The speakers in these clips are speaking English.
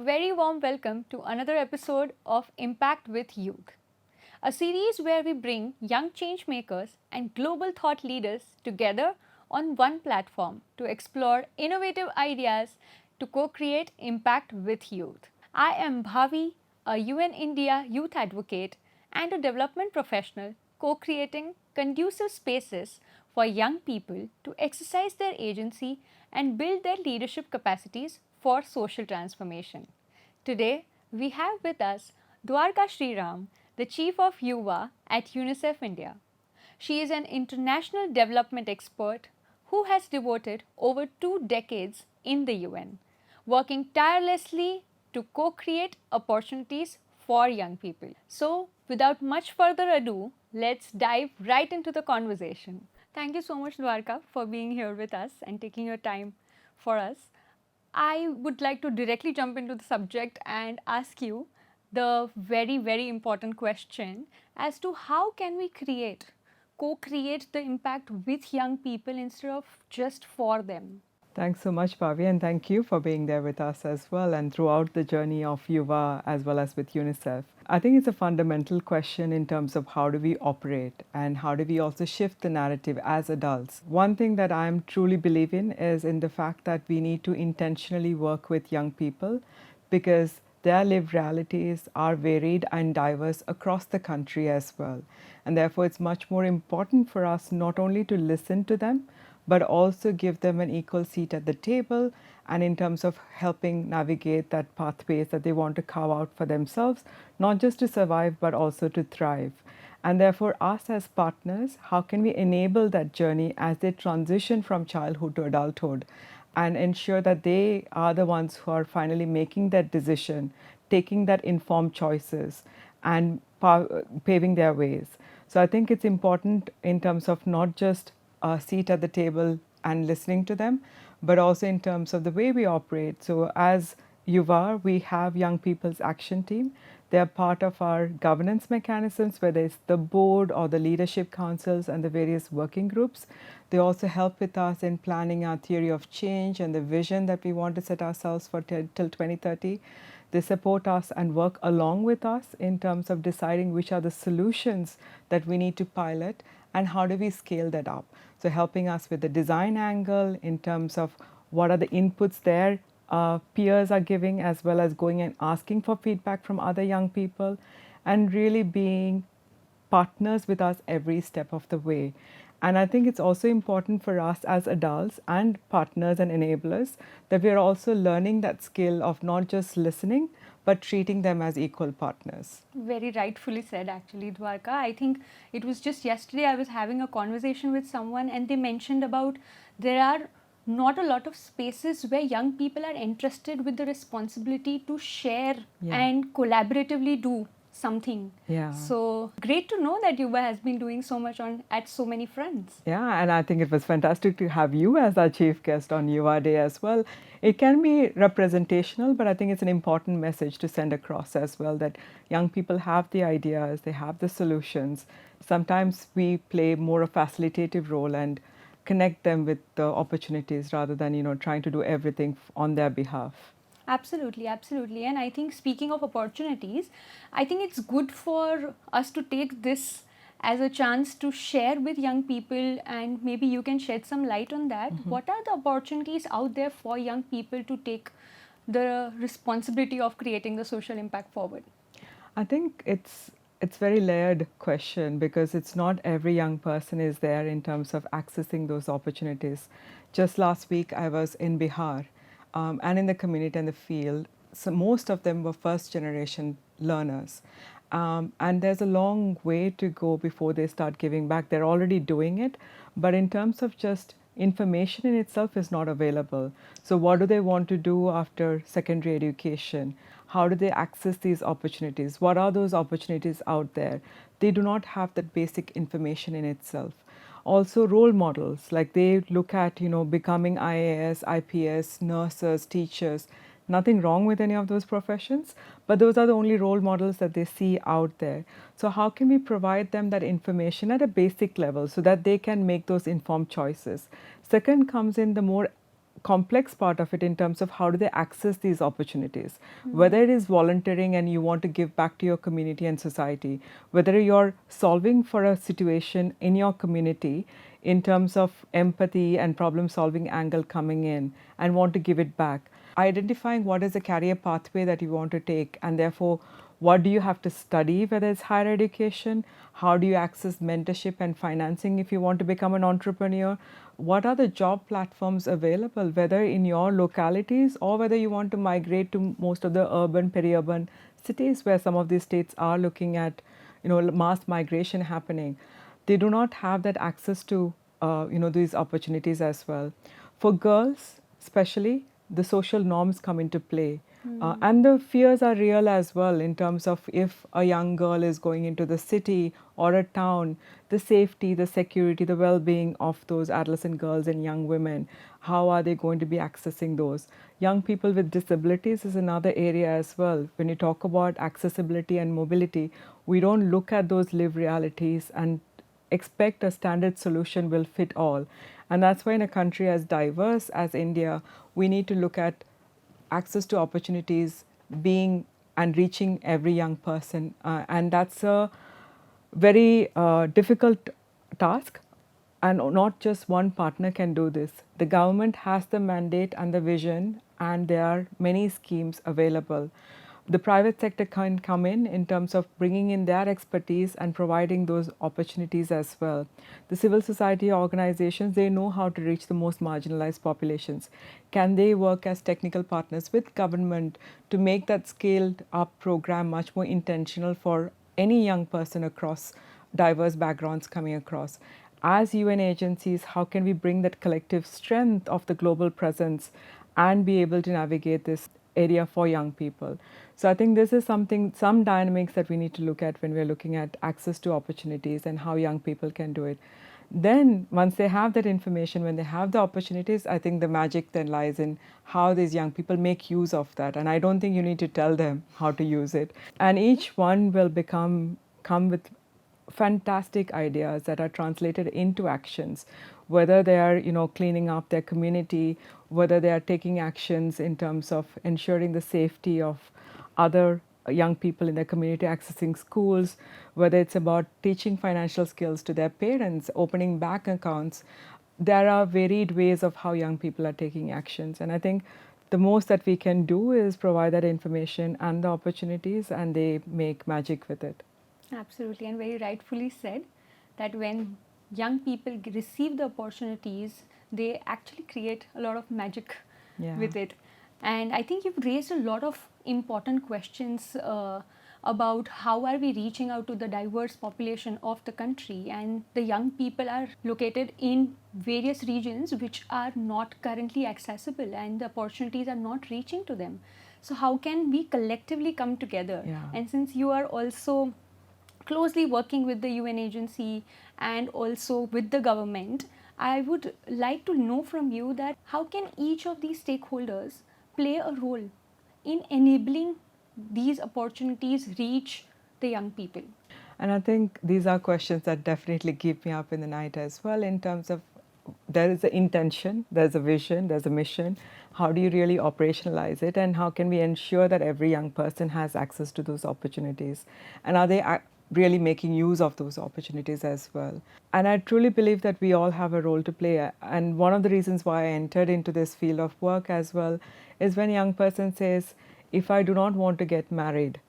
very warm welcome to another episode of Impact with Youth, a series where we bring young change makers and global thought leaders together on one platform to explore innovative ideas to co-create impact with youth. I am Bhavi, a UN India youth advocate and a development professional co-creating conducive spaces for young people to exercise their agency and build their leadership capacities for social transformation. Today, we have with us Dhuwarakha Sriram, the Chief of YuWaah at UNICEF India. She is an international development expert who has devoted over 2 decades in the UN, working tirelessly to co-create opportunities for young people. So, without much further ado, let's dive right into the conversation. Thank you so much, Dwarka, for being here with us and taking your time for us. I would like to directly jump into the subject and ask you the very important question as to how can we co-create the impact with young people instead of just for them. Thanks so much, Bhavi, and thank you for being there with us as well and throughout the journey of YuWaah as well as with UNICEF. I think it's a fundamental question in terms of how do we operate and how do we also shift the narrative as adults. One thing that I'm truly believe in is in the fact that we need to intentionally work with young people because their lived realities are varied and diverse across the country as well. And therefore, it's much more important for us not only to listen to them, but also give them an equal seat at the table and in terms of helping navigate that pathways that they want to carve out for themselves, not just to survive, but also to thrive. And therefore, us as partners, how can we enable that journey as they transition from childhood to adulthood and ensure that they are the ones who are finally making that decision, taking that informed choices and paving their ways. So I think it's important in terms of not just a seat at the table and listening to them, but also in terms of the way we operate. So as YuWaah, we have Young People's Action Team. They are part of our governance mechanisms, whether it's the board or the leadership councils and the various working groups. They also help with us in planning our theory of change and the vision that we want to set ourselves for till 2030. They support us and work along with us in terms of deciding which are the solutions that we need to pilot and how do we scale that up. So helping us with the design angle in terms of what are the inputs their peers are giving, as well as going and asking for feedback from other young people and really being partners with us every step of the way. And I think it's also important for us as adults and partners and enablers that we are also learning that skill of not just listening, but treating them as equal partners. Very rightfully said, actually, Dwarka. I think it was just yesterday I was having a conversation with someone and they mentioned about there are not a lot of spaces where young people are entrusted with the responsibility to share and collaboratively do something. So great to know that YuWaah has been doing so much at so many fronts. Yeah, and I think it was fantastic to have you as our chief guest on YuWaah Day as well. It can be representational, but I think it's an important message to send across as well that young people have the ideas, they have the solutions. Sometimes we play more a facilitative role and connect them with the opportunities rather than trying to do everything on their behalf. Absolutely. And I think speaking of opportunities, I think it's good for us to take this as a chance to share with young people, and maybe you can shed some light on that. What are the opportunities out there for young people to take the responsibility of creating the social impact forward? I think it's very layered question because it's not every young person is there in terms of accessing those opportunities. Just last week I was in Bihar and in the community and the field. So most of them were first generation learners. And there's a long way to go before they start giving back. They're already doing it, but in terms of just information in itself is not available. So what do they want to do after secondary education? How do they access these opportunities? What are those opportunities out there? They do not have that basic information in itself. Also role models, like they look at, becoming IAS, IPS, nurses, teachers. Nothing wrong with any of those professions, but those are the only role models that they see out there. So how can we provide them that information at a basic level so that they can make those informed choices? Second comes in the more complex part of it in terms of how do they access these opportunities. Whether it is volunteering and you want to give back to your community and society, whether you're solving for a situation in your community in terms of empathy and problem solving angle coming in and want to give it back. Identifying what is the career pathway that you want to take, and therefore what do you have to study, whether it's higher education, how do you access mentorship and financing if you want to become an entrepreneur, what are the job platforms available, whether in your localities or whether you want to migrate to most of the urban, peri-urban cities where some of these states are looking at, mass migration happening. They do not have that access to, these opportunities as well. For girls, especially, the social norms come into play. And the fears are real as well in terms of if a young girl is going into the city or a town, the safety, the security, the well-being of those adolescent girls and young women, how are they going to be accessing those? Young people with disabilities is another area as well. When you talk about accessibility and mobility, we don't look at those lived realities and expect a standard solution will fit all. And that's why in a country as diverse as India, we need to look at access to opportunities being and reaching every young person. And that's a very difficult task. And not just one partner can do this. The government has the mandate and the vision, and there are many schemes available. The private sector can come in terms of bringing in their expertise and providing those opportunities as well. The civil society organizations, they know how to reach the most marginalized populations. Can they work as technical partners with government to make that scaled up program much more intentional for any young person across diverse backgrounds coming across? As UN agencies, how can we bring that collective strength of the global presence and be able to navigate this area for young people? So I think this is something, some dynamics that we need to look at when we're looking at access to opportunities and how young people can do it. Then once they have that information, when they have the opportunities, I think the magic then lies in how these young people make use of that. And I don't think you need to tell them how to use it. And each one will come with fantastic ideas that are translated into actions, whether they are cleaning up their community, whether they are taking actions in terms of ensuring the safety of other young people in their community accessing schools, whether it's about teaching financial skills to their parents, opening bank accounts. There are varied ways of how young people are taking actions, and I think the most that we can do is provide that information and the opportunities, and they make magic with it. Absolutely, and very rightfully said that when young people receive the opportunities, they actually create a lot of magic with it. And I think you've raised a lot of important questions about how are we reaching out to the diverse population of the country, and the young people are located in various regions which are not currently accessible and the opportunities are not reaching to them. So how can we collectively come together? And since you are also closely working with the UN agency and also with the government, I would like to know from you that how can each of these stakeholders play a role in enabling these opportunities reach the young people? And I think these are questions that definitely keep me up in the night as well, in terms of there is an intention, there's a vision, there's a mission. How do you really operationalize it, and how can we ensure that every young person has access to those opportunities? And are they really making use of those opportunities as well? And I truly believe that we all have a role to play. And one of the reasons why I entered into this field of work as well is when a young person says, if I do not want to get married,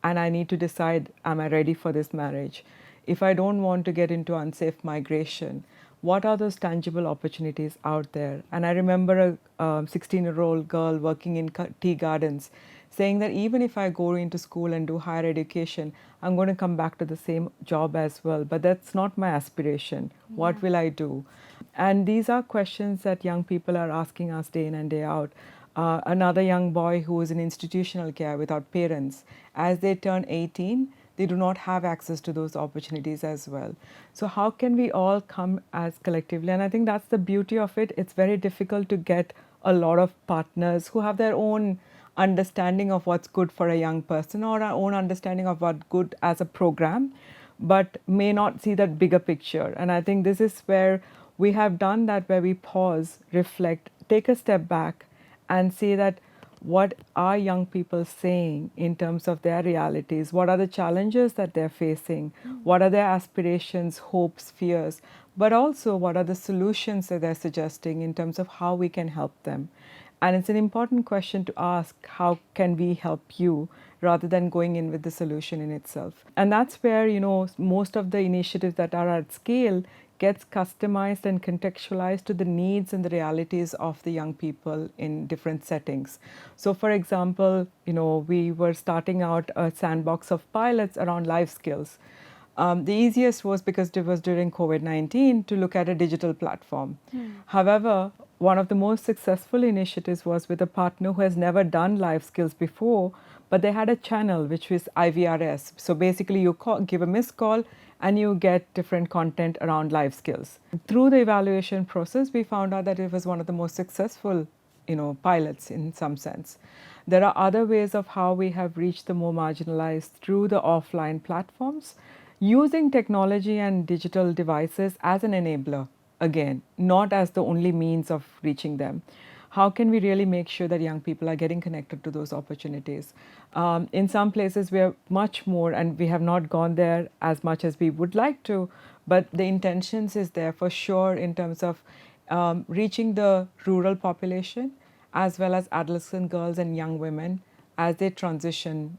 and I need to decide, am I ready for this marriage? If I don't want to get into unsafe migration, what are those tangible opportunities out there? And I remember a 16-year-old girl working in tea gardens saying that even if I go into school and do higher education, I'm going to come back to the same job as well. But that's not my aspiration. What will I do? And these are questions that young people are asking us day in and day out. Another young boy who is in institutional care without parents, as they turn 18, they do not have access to those opportunities as well. So how can we all come as collectively? And I think that's the beauty of it. It's very difficult to get a lot of partners who have their own understanding of what's good for a young person, or our own understanding of what's good as a program, but may not see that bigger picture. And I think this is where we have done that, where we pause, reflect, take a step back and say that what are young people saying in terms of their realities? What are the challenges that they're facing? What are their aspirations, hopes, fears? But also, what are the solutions that they're suggesting in terms of how we can help them? And it's an important question to ask, how can we help you, rather than going in with the solution in itself. And that's where, most of the initiatives that are at scale gets customized and contextualized to the needs and the realities of the young people in different settings. So for example, we were starting out a sandbox of pilots around life skills. The easiest was, because it was during COVID-19, to look at a digital platform. However, one of the most successful initiatives was with a partner who has never done life skills before, but they had a channel which was IVRS. So basically, you give a missed call and you get different content around life skills. Through the evaluation process, we found out that it was one of the most successful pilots in some sense. There are other ways of how we have reached the more marginalized through the offline platforms, using technology and digital devices as an enabler, again, not as the only means of reaching them. How can we really make sure that young people are getting connected to those opportunities? In some places, we are much more, and we have not gone there as much as we would like to, but the intentions is there for sure in terms of reaching the rural population, as well as adolescent girls and young women as they transition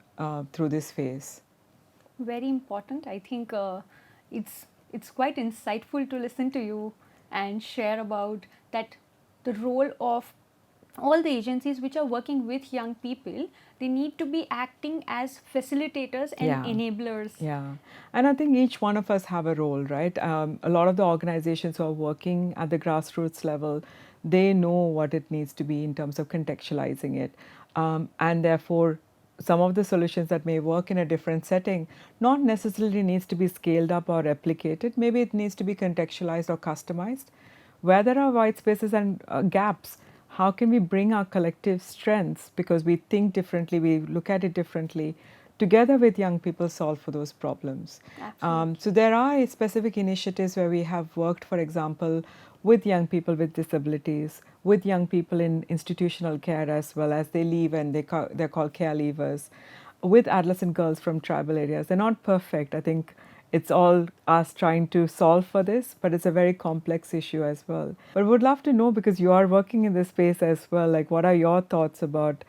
through this phase. Very important. I think it's quite insightful to listen to you and share about that the role of all the agencies which are working with young people. They need to be acting as facilitators and enablers. Yeah, and I think each one of us have a role, right? A lot of the organizations who are working at the grassroots level, they know what it needs to be in terms of contextualizing it, and therefore some of the solutions that may work in a different setting not necessarily needs to be scaled up or replicated. Maybe it needs to be contextualized or customized. Where there are white spaces and gaps, how can we bring our collective strengths, because we think differently, we look at it differently, together with young people solve for those problems. So there are specific initiatives where we have worked, for example, with young people with disabilities, with young people in institutional care as well, as they leave and they're called care leavers, with adolescent girls from tribal areas. They're not perfect. I think it's all us trying to solve for this, but it's a very complex issue as well. But would love to know, because you are working in this space as well, like what are your thoughts about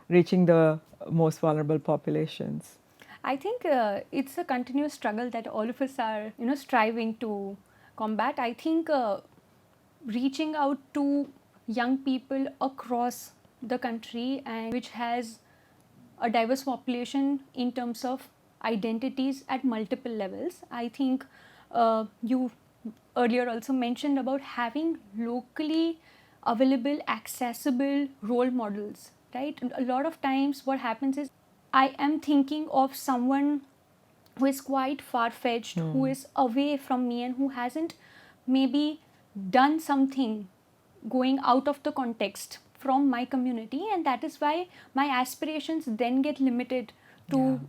reaching the most vulnerable populations? I think it's a continuous struggle that all of us are, striving to combat. I think reaching out to young people across the country, and which has a diverse population in terms of identities at multiple levels. I think you earlier also mentioned about having locally available, accessible role models, right? And a lot of times what happens is I am thinking of someone who is quite far-fetched, who is away from me and who hasn't maybe done something going out of the context from my community, and that is why my aspirations then get limited to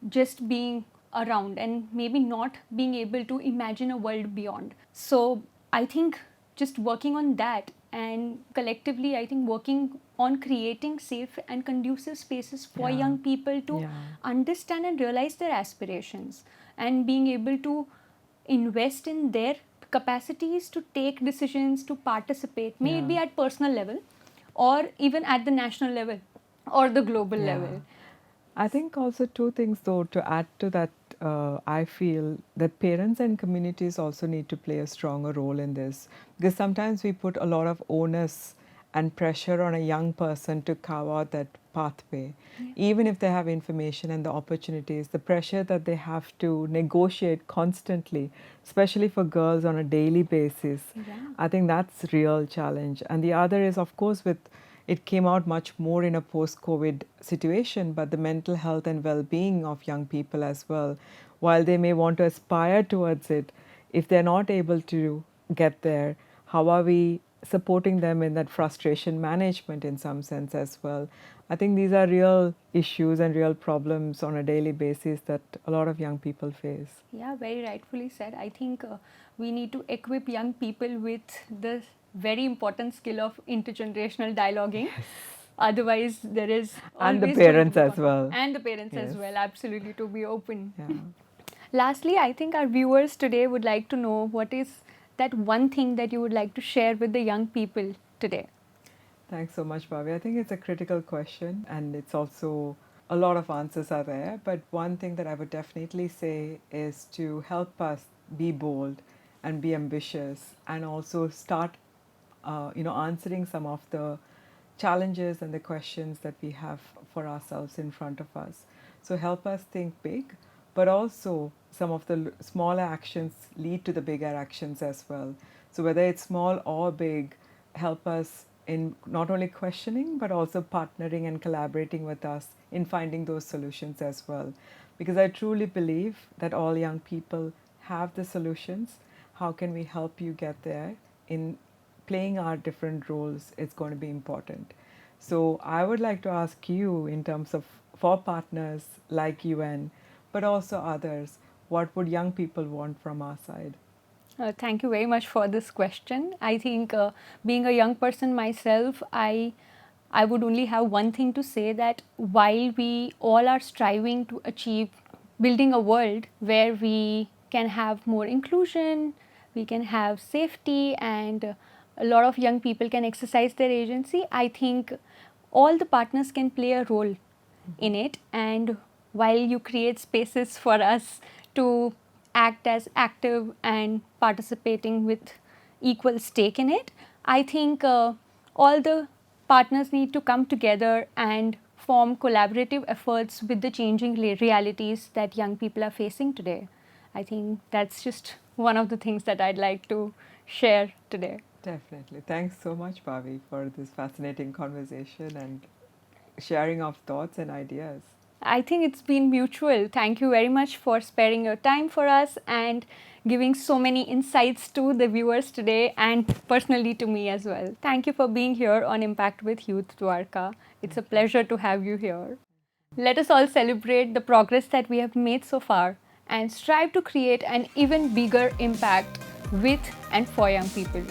just being around and maybe not being able to imagine a world beyond. So I think just working on that, and collectively I think working on creating safe and conducive spaces for young people to understand and realize their aspirations, and being able to invest in their capacities to take decisions, to participate, may it be at personal level or even at the national level or the global level. I think also two things though to add to that. I feel that parents and communities also need to play a stronger role in this, because sometimes we put a lot of onus and pressure on a young person to carve out that pathway. Even if they have information and the opportunities, the pressure that they have to negotiate constantly, especially for girls on a daily basis, I think that's a real challenge. And the other is, of course, it came out much more in a post-COVID situation, but the mental health and well-being of young people as well. While they may want to aspire towards it, if they're not able to get there, how are we supporting them in that frustration management in some sense as well? I think these are real issues and real problems on a daily basis that a lot of young people face. Yeah, very rightfully said. I think we need to equip young people with the very important skill of intergenerational dialoguing. Otherwise, there is And the always going to parents be as well. And the parents as Yes. well, absolutely, to be open. Yeah. Lastly, I think our viewers today would like to know what is that one thing that you would like to share with the young people today. Thanks so much, Bhavi. I think it's a critical question, and it's also a lot of answers are there. But one thing that I would definitely say is to help us be bold and be ambitious, and also start, answering some of the challenges and the questions that we have for ourselves in front of us. So help us think big, but also some of the smaller actions lead to the bigger actions as well. So whether it's small or big, help us in not only questioning but also partnering and collaborating with us in finding those solutions as well. Because I truly believe that all young people have the solutions. How can we help you get there? In playing our different roles is going to be important. So I would like to ask you, in terms of for partners like UN, but also others, what would young people want from our side? Thank you very much for this question. I think being a young person myself, I would only have one thing to say, that while we all are striving to achieve building a world where we can have more inclusion, we can have safety, and a lot of young people can exercise their agency, I think all the partners can play a role in it. And while you create spaces for us to act as active and participating with equal stake in it, I think all the partners need to come together and form collaborative efforts with the changing realities that young people are facing today. I think that's just one of the things that I'd like to share today. Definitely. Thanks so much, Bhavi, for this fascinating conversation and sharing of thoughts and ideas. I think it's been mutual. Thank you very much for sparing your time for us and giving so many insights to the viewers today, and personally to me as well. Thank you for being here on Impact with Youth, Dwarka. It's a pleasure to have you here. Let us all celebrate the progress that we have made so far and strive to create an even bigger impact with and for young people.